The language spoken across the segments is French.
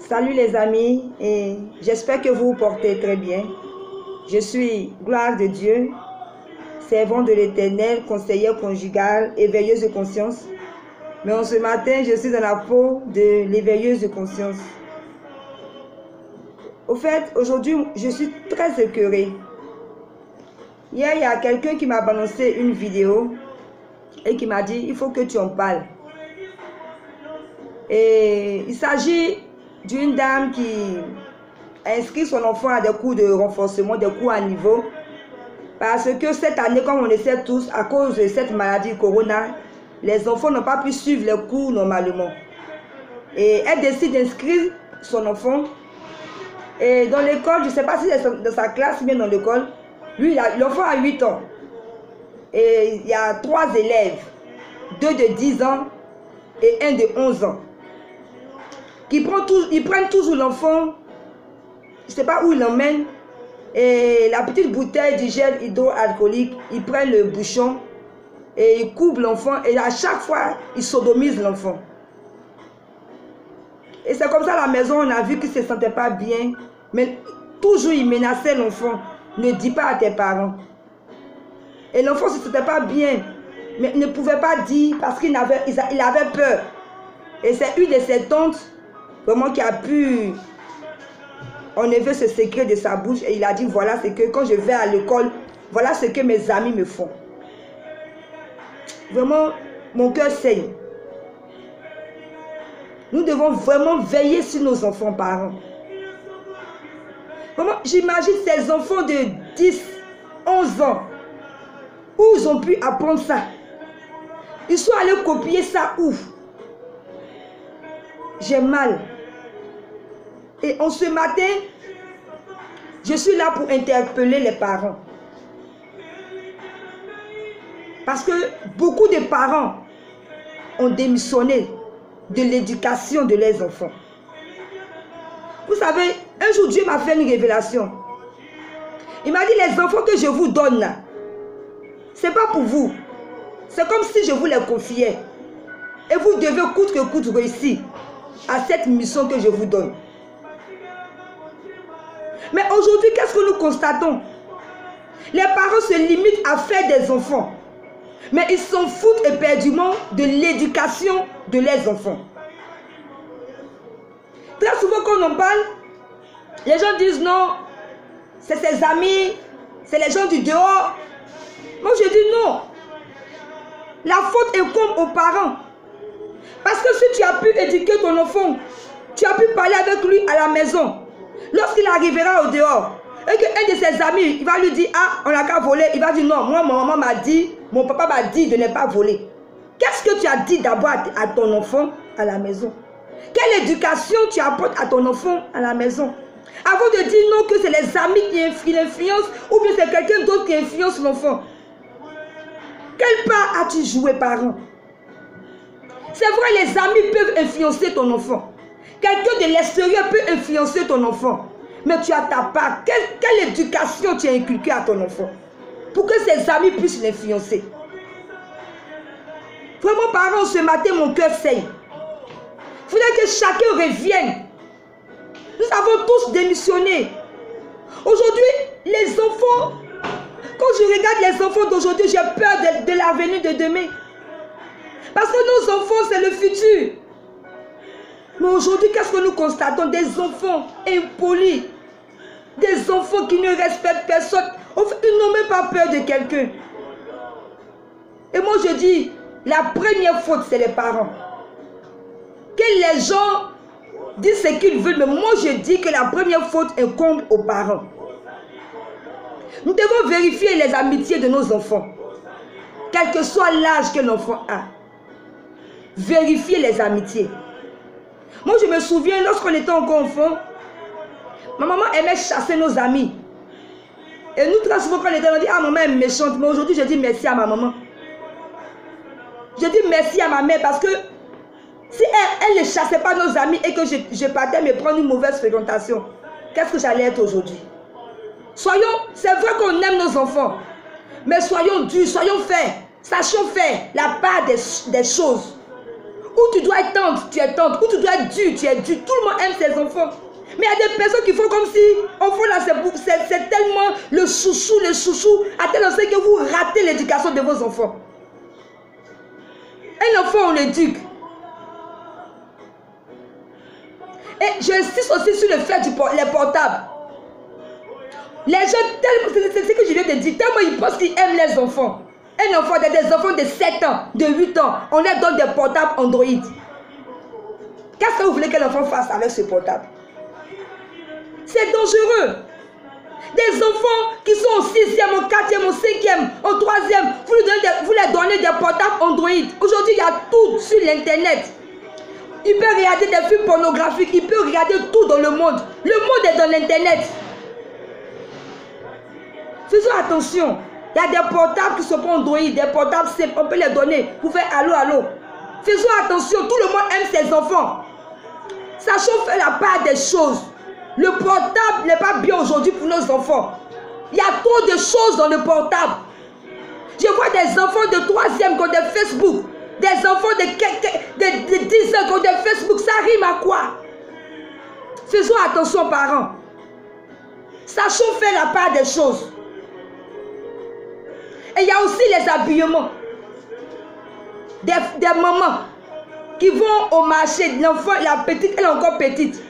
Salut les amis, et j'espère que vous vous portez très bien. Je suis gloire de Dieu, servant de l'Éternel, conseillère conjugale, éveilleuse de conscience. Mais en ce matin, je suis dans la peau de l'éveilleuse de conscience. Au fait, aujourd'hui, je suis très écœurée. Hier, il y a quelqu'un qui m'a balancé une vidéo et qui m'a dit, il faut que tu en parles. Et il s'agit d'une dame qui a inscrit son enfant à des cours de renforcement, des cours à niveau. Parce que cette année, comme on le sait tous, à cause de cette maladie Corona, les enfants n'ont pas pu suivre les cours normalement. Et elle décide d'inscrire son enfant. Et dans l'école, je ne sais pas si c'est dans sa classe ou bien dans l'école, lui, l'enfant a 8 ans. Et il y a 3 élèves, 2 de 10 ans et 1 de 11 ans. Ils prennent toujours l'enfant, je ne sais pas où ils l'emmènent, et la petite bouteille du gel hydroalcoolique, ils prennent le bouchon et ils couvrent l'enfant, et à chaque fois, ils sodomisent l'enfant. Et c'est comme ça à la maison, on a vu qu'il ne se sentait pas bien, mais toujours ils menaçaient l'enfant, ne dis pas à tes parents. Et l'enfant ne se sentait pas bien, mais ne pouvait pas dire parce qu'il avait peur. Et c'est une de ses tantes vraiment qui a pu enlever ce secret de sa bouche, et il a dit voilà ce que quand je vais à l'école, voilà ce que mes amis me font. Vraiment, mon cœur saigne. Nous devons vraiment veiller sur nos enfants parents. Vraiment, j'imagine ces enfants de 10, 11 ans, où ils ont pu apprendre ça. Ils sont allés copier ça où? J'ai mal. Et en ce matin, je suis là pour interpeller les parents. Parce que beaucoup de parents ont démissionné de l'éducation de leurs enfants. Vous savez, un jour Dieu m'a fait une révélation. Il m'a dit, les enfants que je vous donne là, ce n'est pas pour vous. C'est comme si je vous les confiais. Et vous devez coûte que coûte réussir à cette mission que je vous donne. Mais aujourd'hui, qu'est-ce que nous constatons? Les parents se limitent à faire des enfants. Mais ils s'en foutent éperdument de l'éducation de leurs enfants. Très souvent quand on en parle, les gens disent non, c'est ses amis, c'est les gens du dehors. Moi je dis non. La faute incombe aux parents. Parce que si tu as pu éduquer ton enfant, tu as pu parler avec lui à la maison, lorsqu'il arrivera au dehors, et qu'un de ses amis, il va lui dire, ah, on n'a qu'à voler, il va dire, non, moi, ma maman m'a dit, mon papa m'a dit de ne pas voler. Qu'est-ce que tu as dit d'abord à ton enfant à la maison? Quelle éducation tu apportes à ton enfant à la maison? Avant de dire non, que c'est les amis qui l'influencent, ou bien c'est quelqu'un d'autre qui influence l'enfant. Quelle part as-tu joué, parent? C'est vrai, les amis peuvent influencer ton enfant. Quelqu'un de l'extérieur peut influencer ton enfant. Mais tu as ta part. Quelle éducation tu as inculquée à ton enfant pour que ses amis puissent l'influencer? Vraiment, parents, ce matin, mon cœur saigne. Il faudrait que chacun revienne. Nous avons tous démissionné. Aujourd'hui, les enfants, quand je regarde les enfants d'aujourd'hui, j'ai peur de l'avenir de demain. Parce que nos enfants, c'est le futur. Mais aujourd'hui, qu'est-ce que nous constatons? Des enfants impolis. Des enfants qui ne respectent personne. Ils n'ont même pas peur de quelqu'un. Et moi, je dis, la première faute, c'est les parents. Que les gens disent ce qu'ils veulent, mais moi, je dis que la première faute incombe aux parents. Nous devons vérifier les amitiés de nos enfants. Quel que soit l'âge que l'enfant a. Vérifier les amitiés. Moi, je me souviens, lorsqu'on était encore enfant, ma maman aimait chasser nos amis. Et nous, très souvent, quand on était, on dit, ah, maman est méchante. Mais aujourd'hui, je dis merci à ma maman. Je dis merci à ma mère parce que si elle ne chassait pas nos amis et que je partais me prendre une mauvaise fréquentation, qu'est-ce que j'allais être aujourd'hui? Soyons, c'est vrai qu'on aime nos enfants, mais soyons durs, soyons faits, sachons faire la part des choses. Où tu dois être tendre, tu es tendre. Où tu dois être dur, tu es dur. Tout le monde aime ses enfants. Mais il y a des personnes qui font comme si, enfant là, c'est tellement le chouchou, à tel enseigne que vous ratez l'éducation de vos enfants. Un enfant, on l'éduque. Et j'insiste aussi sur le fait les portables. Les gens, c'est ce que je viens de dire, tellement ils pensent qu'ils aiment les enfants. Un enfant, des enfants de 7 ans, de 8 ans, on leur donne des portables Android. Qu'est-ce que vous voulez que l'enfant fasse avec ce portable? C'est dangereux. Des enfants qui sont au 6e, au 4e, au 5e, au 3e, vous leur donnez des portables Android. Aujourd'hui, il y a tout sur l'internet. Il peut regarder des films pornographiques, il peut regarder tout dans le monde. Le monde est dans l'internet. Faisons attention. Il y a des portables qui sont pas Android, des portables simples, on peut les donner pour faire allô. Faisons attention, tout le monde aime ses enfants. Sachons faire la part des choses. Le portable n'est pas bien aujourd'hui pour nos enfants. Il y a trop de choses dans le portable. Je vois des enfants de 3e qui ont des Facebook. Des enfants de 10 ans qui ont des Facebook. Ça rime à quoi? Faisons attention, parents. Sachons faire la part des choses. Et il y a aussi les habillements. Des mamans qui vont au marché. L'enfant, la petite, elle est encore petite.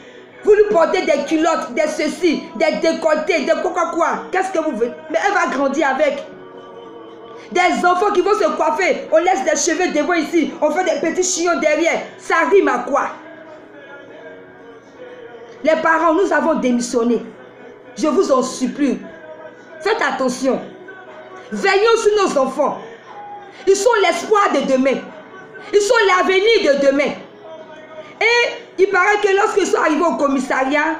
Vous lui portez des culottes, des ceci, des décolletés, des quoi. Qu'est-ce que vous voulez? Mais elle va grandir avec. Des enfants qui vont se coiffer. On laisse des cheveux devant ici. On fait des petits chignons derrière. Ça rime à quoi? Les parents, nous avons démissionné. Je vous en supplie. Faites attention. Veillons sur nos enfants. Ils sont l'espoir de demain. Ils sont l'avenir de demain. Et il paraît que lorsqu'ils sont arrivés au commissariat,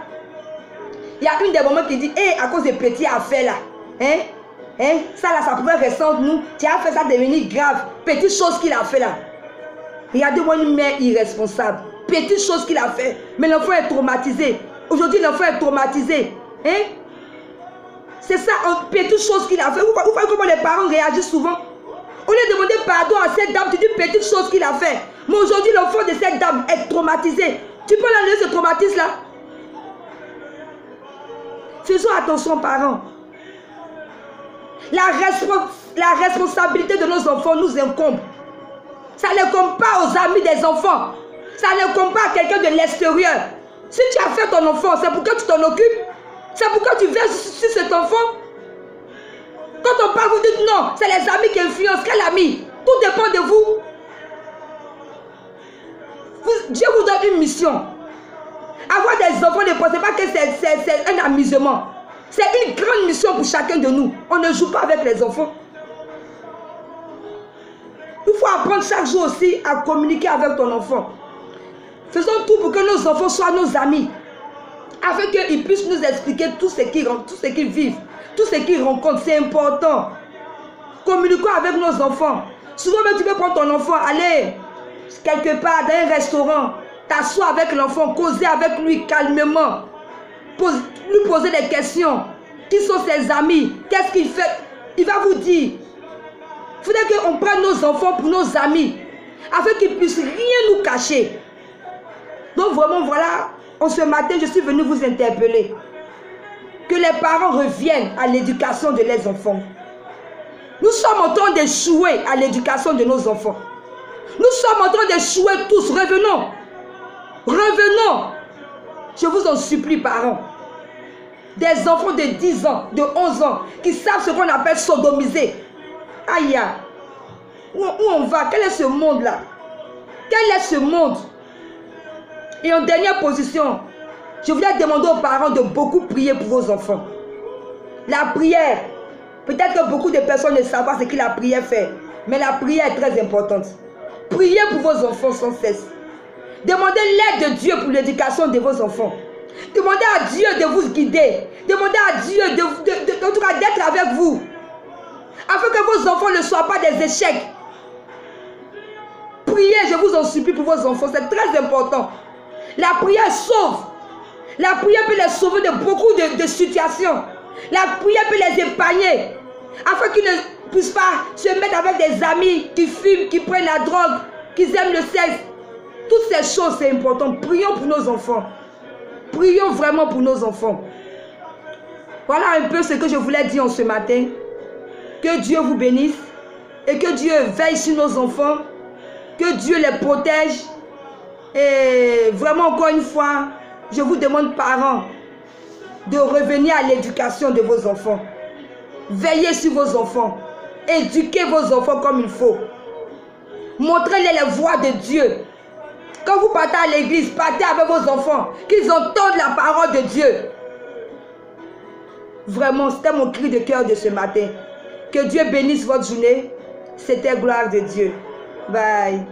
il y a une des mamans qui dit, à cause des petits affaires là, ça là, ça pouvait rester entre nous. Tu as fait ça devenir grave. Petite chose qu'il a fait là. Regardez-moi une mère irresponsable. Petite chose qu'il a fait. Mais l'enfant est traumatisé. Aujourd'hui, l'enfant est traumatisé. C'est ça, petite chose qu'il a fait. Vous voyez comment les parents réagissent souvent. On lui a demandé pardon à cette dame, tu dis petite chose qu'il a fait. Mais aujourd'hui, l'enfant de cette dame est traumatisé. Tu peux l'enlever ce traumatisme là? Faisons attention, parents. La responsabilité de nos enfants nous incombe. Ça ne incombe pas aux amis des enfants. Ça n'incombe pas à quelqu'un de l'extérieur. Si tu as fait ton enfant, c'est pourquoi tu t'en occupes. C'est pourquoi tu veilles sur cet enfant. Quand on parle, vous dites non, c'est les amis qui influencent. Quel ami? Tout dépend de vous. Dieu vous donne une mission. Avoir des enfants, ne pensez pas que c'est un amusement. C'est une grande mission pour chacun de nous. On ne joue pas avec les enfants. Il faut apprendre chaque jour aussi à communiquer avec ton enfant. Faisons tout pour que nos enfants soient nos amis. Afin qu'ils puissent nous expliquer tout ce qu'ils vivent. Tout ce qu'ils rencontrent, c'est important. Communiquons avec nos enfants. Souvent, même tu peux prendre ton enfant, aller quelque part dans un restaurant, t'asseoir avec l'enfant, causer avec lui calmement, lui poser des questions. Qui sont ses amis? Qu'est-ce qu'il fait? Il va vous dire. Il faudrait qu'on prenne nos enfants pour nos amis, afin qu'ils ne puissent rien nous cacher. Donc vraiment, voilà, ce matin, je suis venu vous interpeller. Que les parents reviennent à l'éducation de leurs enfants. Nous sommes en train d'échouer à l'éducation de nos enfants. Nous sommes en train d'échouer tous. Revenons. Revenons. Je vous en supplie, parents. Des enfants de 10 ans, de 11 ans, qui savent ce qu'on appelle sodomiser. Aïe. Où on va? Quel est ce monde-là? Quel est ce monde? Et en dernière position, je voudrais demander aux parents de beaucoup prier pour vos enfants. La prière, peut-être que beaucoup de personnes ne savent pas ce que la prière fait, mais la prière est très importante. Priez pour vos enfants sans cesse. Demandez l'aide de Dieu pour l'éducation de vos enfants. Demandez à Dieu de vous guider. Demandez à Dieu en tout cas d'être avec vous. Afin que vos enfants ne soient pas des échecs. Priez, je vous en supplie pour vos enfants, c'est très important. La prière sauve. La prière peut les sauver de beaucoup de situations. La prière peut les épargner. Afin qu'ils ne puissent pas se mettre avec des amis qui fument, qui prennent la drogue, qui aiment le sexe. toutes ces choses, c'est important. Prions pour nos enfants. Prions vraiment pour nos enfants. Voilà un peu ce que je voulais dire en ce matin. Que Dieu vous bénisse et que Dieu veille sur nos enfants. Que Dieu les protège. Et vraiment, encore une fois, je vous demande, parents, de revenir à l'éducation de vos enfants. Veillez sur vos enfants. Éduquez vos enfants comme il faut. Montrez-les les voies de Dieu. Quand vous partez à l'église, partez avec vos enfants, qu'ils entendent la parole de Dieu. Vraiment, c'était mon cri de cœur de ce matin. Que Dieu bénisse votre journée. C'était gloire de Dieu. Bye.